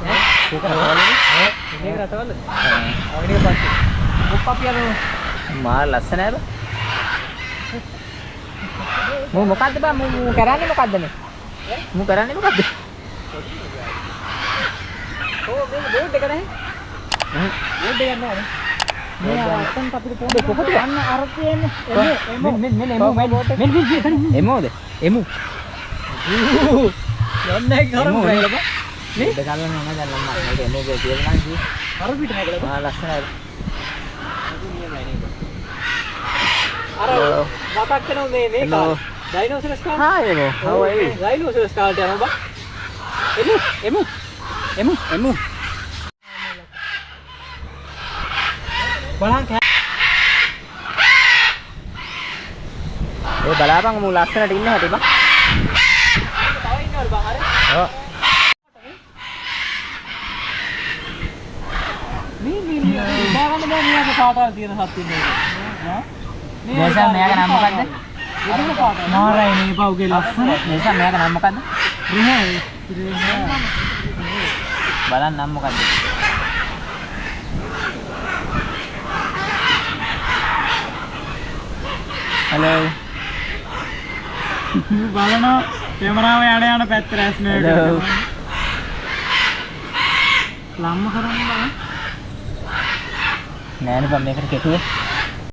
නේ ඒක රටවලනේ මේක රටවල ආවෙනික පස්සේ මොකක්ද මාර ලස්සනයි බා මොකද්ද බා කරන්නේ මොකද්ද මේ කරන්නේ මොකද්ද ඕ මේ බෝඩ් එක නැහැ බෝඩ් එක නැහැ මේ අතන් අපිට පොඩි කොහොමද ගන්න අර තියෙන්නේ මෙන්න එමෝද එමු යන්නේ කරමු නේද මේ දෙකල්ල නෑ දැන් නම් මට එමෝගේ කියලා නම් කි අර පිට නැගලා ආ ලස්සනයි අර මතක් කරනවා මේ ඩයිනෝසරස් කාල් හා එමෝ how are you ඩයිනෝසරස් කාල්ට යනවා බා එමු බලන්න ඒ බලාපන් මු ලස්සනට ඉන්න හැටි බා තව ඉන්නවද බං අර ඔව් මේ බාගන්න බෑ මෙයාගේ පාටවල් තියෙන සත්තු ඉන්නේ හා මේසා මෙයාගේ නම මොකද්ද මාරයි නේ පව්ගේ ලස්සන මේසා මෙයාගේ නම මොකද්ද බලන්න නම මොකද්ද hello බලනවා කැමරාව යන පැත්ත රැස් නේද ලම්ම කරන්න බෑ නෑනේ බම් මේකට කෙටුවේ